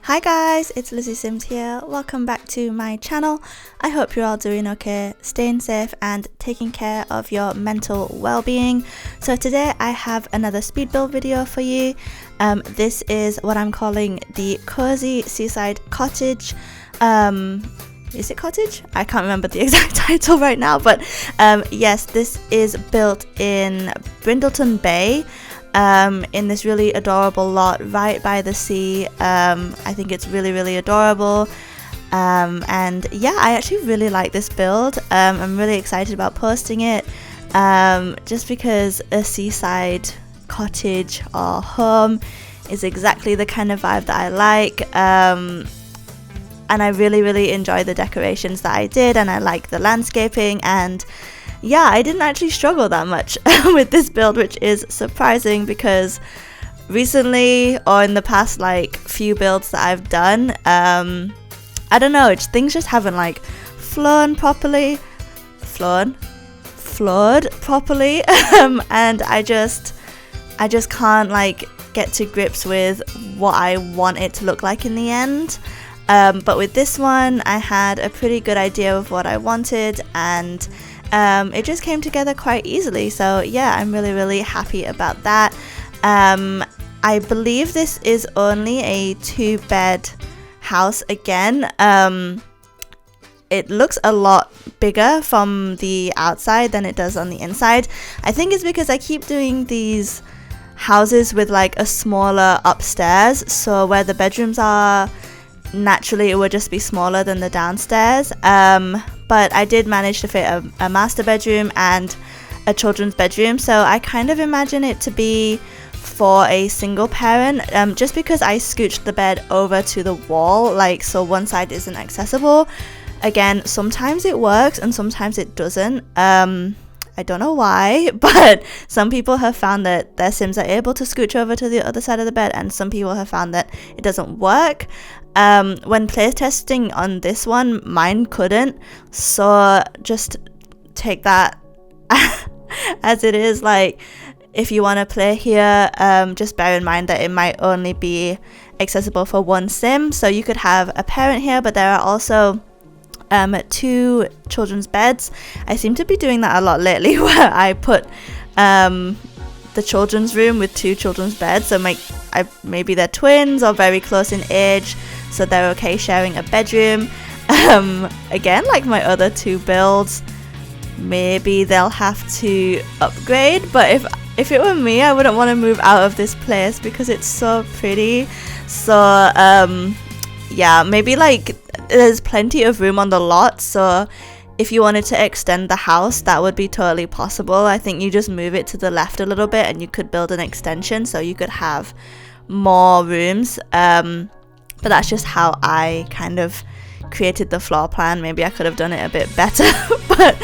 Hi guys, it's lizzisimss here. Welcome back to my channel. I hope you're all doing okay, staying safe and taking care of your mental well-being. So today I have another speed build video for you. This is what I'm calling the Cosy Seaside Cottage. Is it cottage? I can't remember the exact title right now, but yes, this is built in Brindleton Bay. In this really adorable lot right by the sea. I think it's really adorable, and yeah, I actually really like this build. I'm really excited about posting it, just because a seaside cottage or home is exactly the kind of vibe that I like, and I really enjoy the decorations that I did, and I like the landscaping, and yeah, I didn't actually struggle that much with this build, which is surprising because recently, or in the past like few builds that I've done, I don't know, things just haven't like flowed properly, and I just can't like get to grips with what I want it to look like in the end. But with this one, I had a pretty good idea of what I wanted, and it just came together quite easily. So yeah, I'm really happy about that. I believe this is only a 2-bed house again. It looks a lot bigger from the outside than it does on the inside. I think it's because I keep doing these houses with like a smaller upstairs, so where the bedrooms are, naturally it would just be smaller than the downstairs. But I did manage to fit a master bedroom and a children's bedroom, so I kind of imagine it to be for a single parent, just because I scooched the bed over to the wall, like so one side isn't accessible. Again, sometimes it works and sometimes it doesn't. I don't know why, but some people have found that their Sims are able to scooch over to the other side of the bed, and some people have found that it doesn't work. When playtesting on this one, mine couldn't, so just take that as it is. Like, if you want to play here, just bear in mind that it might only be accessible for one Sim, so you could have a parent here, but there are also 2 children's beds. I seem to be doing that a lot lately, where I put the children's room with 2 children's beds, so maybe they're twins or very close in age, so they're okay sharing a bedroom. Again, like my other 2 builds, maybe they'll have to upgrade, but if it were me, I wouldn't want to move out of this place because it's so pretty. So yeah, maybe like there's plenty of room on the lot, so if you wanted to extend the house, that would be totally possible. I think you just move it to the left a little bit and you could build an extension so you could have more rooms. But that's just how I kind of created the floor plan. Maybe I could have done it a bit better. But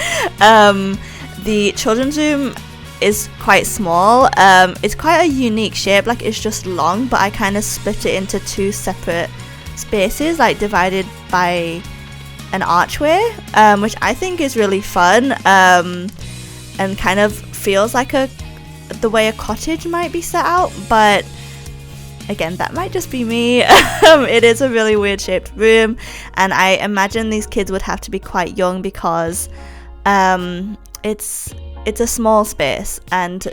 the children's room is quite small. It's quite a unique shape, like it's just long, but I kind of split it into 2 separate spaces, like divided by an archway, which I think is really fun, and kind of feels like the way a cottage might be set out. But again, that might just be me. It is a really weird shaped room, and I imagine these kids would have to be quite young because it's a small space, and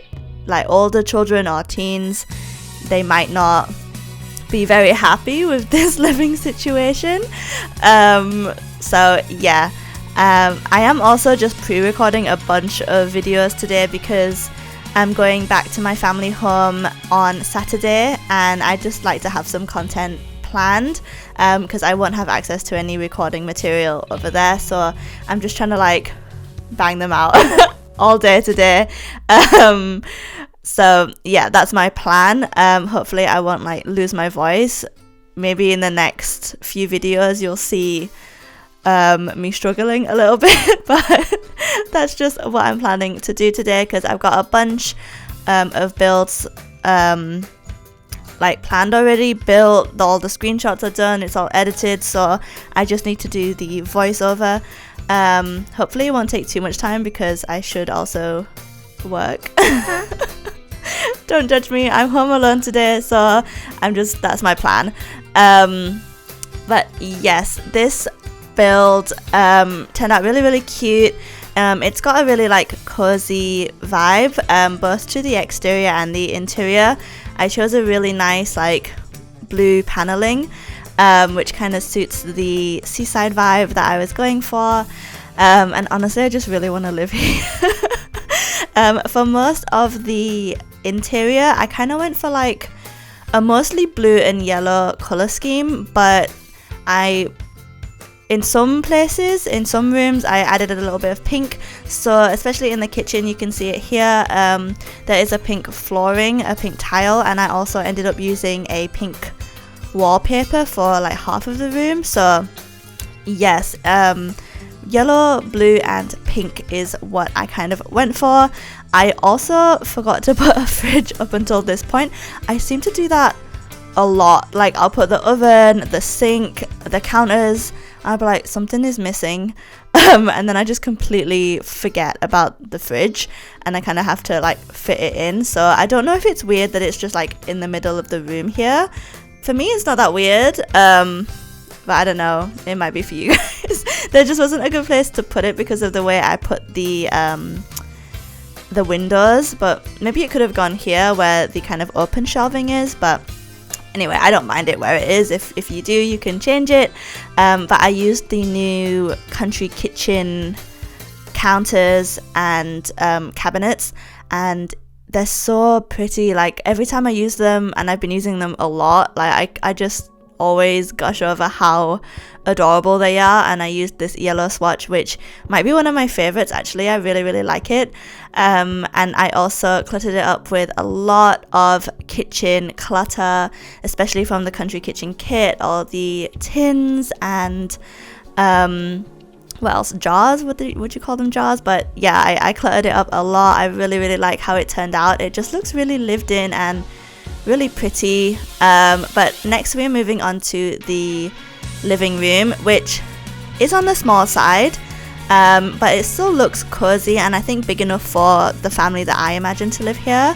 like older children or teens, they might not be very happy with this living situation. So yeah, I am also just pre-recording a bunch of videos today because I'm going back to my family home on Saturday, and I just like to have some content planned, because I won't have access to any recording material over there, so I'm just trying to like bang them out all day today. So yeah, that's my plan. Hopefully I won't like lose my voice. Maybe in the next few videos you'll see me struggling a little bit, but that's just what I'm planning to do today, because I've got a bunch of builds like planned already, built, all the screenshots are done, it's all edited, so I just need to do the voiceover. Hopefully it won't take too much time because I should also work. Don't judge me, I'm home alone today, so that's my plan. But yes, this build turned out really, really cute. It's got a really like cozy vibe, both to the exterior and the interior. I chose a really nice like blue paneling, which kind of suits the seaside vibe that I was going for. And honestly, I just really want to live here. For most of the interior, I kind of went for like a mostly blue and yellow color scheme, but in some places, in some rooms, I added a little bit of pink. So especially in the kitchen, you can see it here. There is a pink flooring, a pink tile, and I also ended up using a pink wallpaper for like half of the room. So yes, yellow, blue and pink is what I kind of went for. I also forgot to put a fridge up until this point. I seem to do that a lot. Like I'll put the oven, the sink, the counters, I'll be like, something is missing, and then I just completely forget about the fridge, and I kind of have to like fit it in. So I don't know if it's weird that it's just like in the middle of the room here. For me, it's not that weird, but I don't know, it might be for you guys. There just wasn't a good place to put it because of the way I put the windows, but maybe it could have gone here where the kind of open shelving is. But anyway, I don't mind it where it is. If you do, you can change it. But I used the new country kitchen counters and cabinets, and they're so pretty. Like every time I use them, and I've been using them a lot, like I just always gush over how adorable they are. And I used this yellow swatch, which might be one of my favorites actually. I really, really like it. And I also cluttered it up with a lot of kitchen clutter, especially from the country kitchen kit, all the tins and what else, jars, would you call them, jars? But yeah, I cluttered it up a lot. I really, really like how it turned out. It just looks really lived in and really pretty. But next we're moving on to the living room, which is on the small side, but it still looks cozy and I think big enough for the family that I imagine to live here.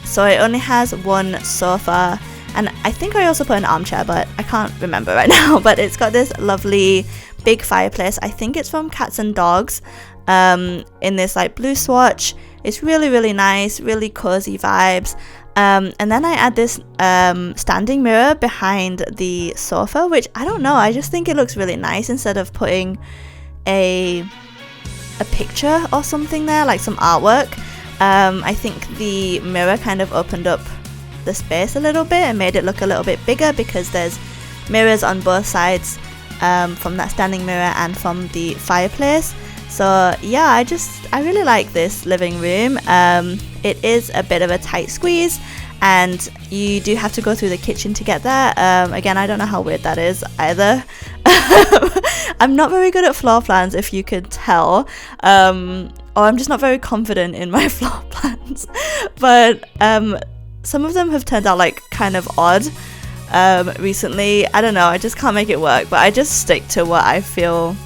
So it only has one sofa, and I think I also put an armchair, but I can't remember right now. But it's got this lovely big fireplace. I think it's from Cats and Dogs, in this like blue swatch. It's really, really nice, really cozy vibes. And then I add this standing mirror behind the sofa, which I don't know, I just think it looks really nice instead of putting a picture or something there, like some artwork. I think the mirror kind of opened up the space a little bit and made it look a little bit bigger, because there's mirrors on both sides, from that standing mirror and from the fireplace. So yeah, I really like this living room. It is a bit of a tight squeeze, and you do have to go through the kitchen to get there. Again, I don't know how weird that is either. I'm not very good at floor plans, if you could tell, or I'm just not very confident in my floor plans. But some of them have turned out like kind of odd recently. I don't know, I just can't make it work, but I just stick to what I feel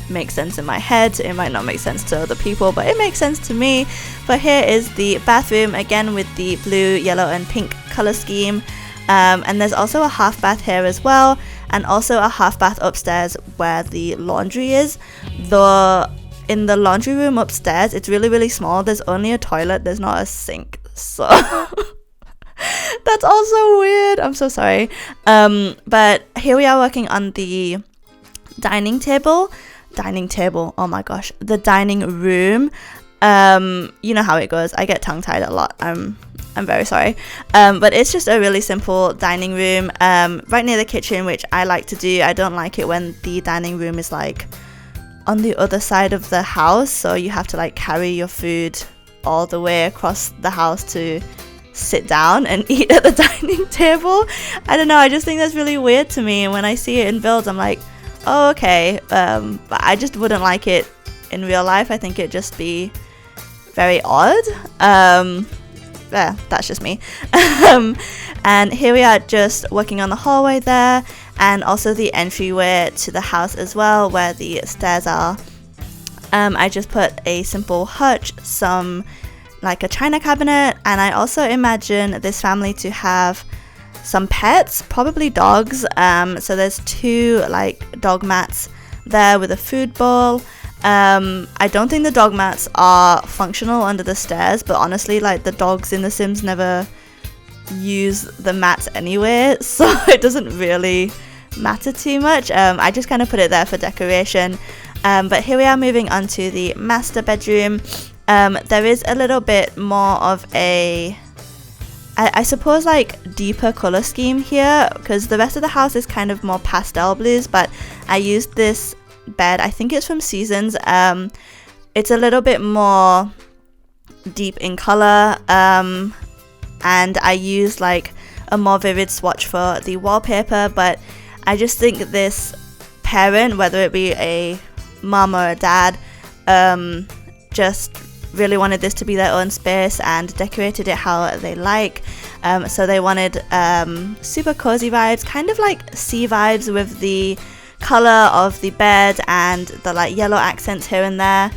makes sense in my head. It might not make sense to other people, but it makes sense to me. But here is the bathroom, again with the blue, yellow and pink color scheme, and there's also a half bath here as well, and also a half bath upstairs where the laundry is. Though in the laundry room upstairs, it's really, really small. There's only a toilet, there's not a sink, so that's also weird. I'm so sorry. But here we are working on the dining table, oh my gosh, the dining room. You know how it goes, I get tongue tied a lot, I'm very sorry. But it's just a really simple dining room, right near the kitchen, which I like to do. I don't like it when the dining room is like on the other side of the house, so you have to like carry your food all the way across the house to sit down and eat at the dining table. I don't know, I just think that's really weird to me, and when I see it in builds I'm like, oh okay, but I just wouldn't like it in real life. I think it'd just be very odd. Yeah, that's just me. And here we are just working on the hallway there, and also the entryway to the house as well, where the stairs are. I just put a simple hutch, like a china cabinet, and I also imagine this family to have some pets, probably dogs. So there's 2 like dog mats there with a food bowl. I don't think the dog mats are functional under the stairs, but honestly, like, the dogs in The Sims never use the mats anyway, so it doesn't really matter too much. I just kind of put it there for decoration. But here we are moving on to the master bedroom. There is a little bit more of a, I suppose, like, deeper color scheme here, because the rest of the house is kind of more pastel blues, but I used this bed, I think it's from Seasons. It's a little bit more deep in color, and I used like a more vivid swatch for the wallpaper, but I just think this parent, whether it be a mom or a dad, just really wanted this to be their own space and decorated it how they like. So they wanted super cozy vibes, kind of like sea vibes, with the color of the bed and the like yellow accents here and there.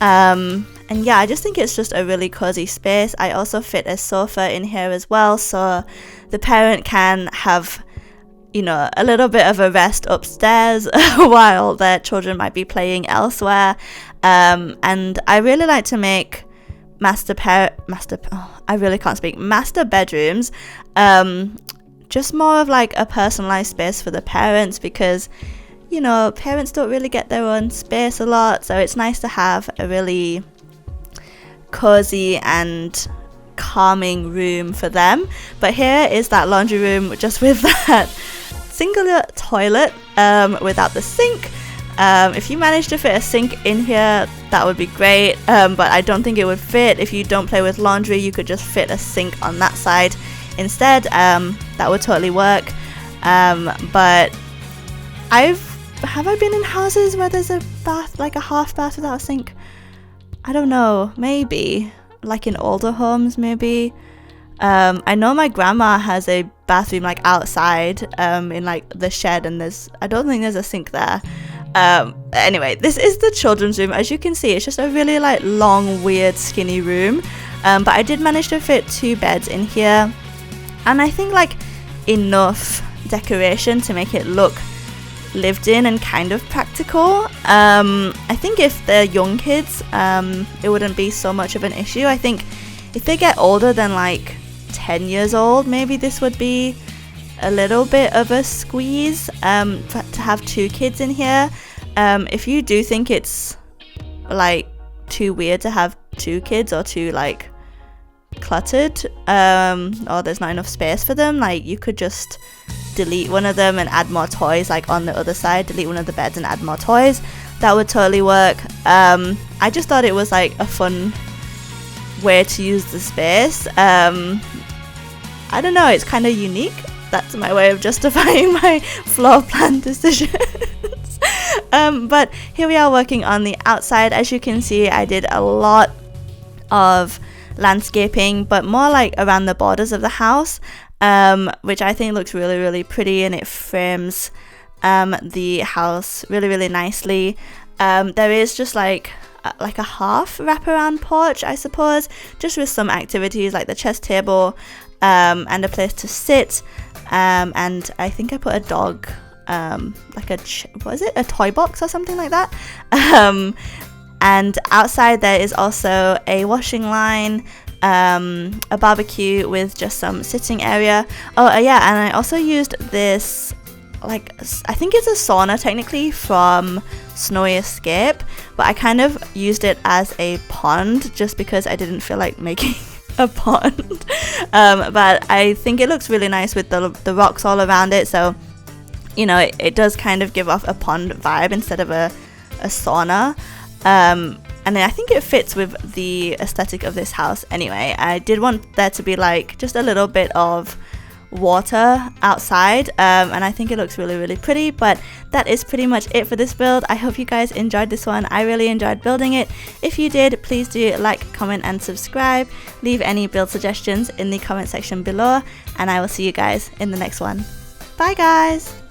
And yeah, I just think it's just a really cozy space. I also fit a sofa in here as well, so the parent can have, you know, a little bit of a rest upstairs while their children might be playing elsewhere. And I really like to make master bedrooms just more of like a personalized space for the parents, because, you know, parents don't really get their own space a lot, so it's nice to have a really cozy and calming room for them. But here is that laundry room, just with that singular toilet without the sink. If you manage to fit a sink in here, that would be great, but I don't think it would fit. If you don't play with laundry, you could just fit a sink on that side instead. That would totally work. But have I been in houses where there's a bath, like a half bath without a sink? I don't know, maybe like in older homes, maybe. I know my grandma has a bathroom like outside in like the shed, and I don't think there's a sink there. Anyway, this is the children's room. As you can see, it's just a really like long, weird, skinny room, but I did manage to fit 2 beds in here, and I think like enough decoration to make it look lived in and kind of practical. I think if they're young kids, it wouldn't be so much of an issue. I think if they get older than like 10 years old, maybe this would be a little bit of a squeeze to have 2 kids in here. If you do think it's like too weird to have 2 kids, or too like cluttered, or there's not enough space for them, like, you could just delete one of them and add more toys, like on the other side, delete one of the beds and add more toys. That would totally work. I just thought it was like a fun way to use the space. I don't know, it's kind of unique. That's my way of justifying my floor plan decisions. But here we are working on the outside. As you can see, I did a lot of landscaping, but more like around the borders of the house, which I think looks really, really pretty, and it frames the house really, really nicely. There is just like a half wraparound porch, I suppose, just with some activities like the chess table and a place to sit, and I think I put a dog, like a toy box or something like that. And outside there is also a washing line, a barbecue with just some sitting area. Oh yeah, and I also used this, like, I think it's a sauna technically from Snowy Escape, but I kind of used it as a pond just because I didn't feel like making a pond. But I think it looks really nice with the rocks all around it, so, you know, it does kind of give off a pond vibe instead of a sauna. And I think it fits with the aesthetic of this house anyway. I did want there to be like just a little bit of water outside, and I think it looks really, really pretty. But that is pretty much it for this build. I hope you guys enjoyed this one. I really enjoyed building it. If you did, please do like, comment and subscribe. Leave any build suggestions in the comment section below, and I will see you guys in the next one. Bye guys!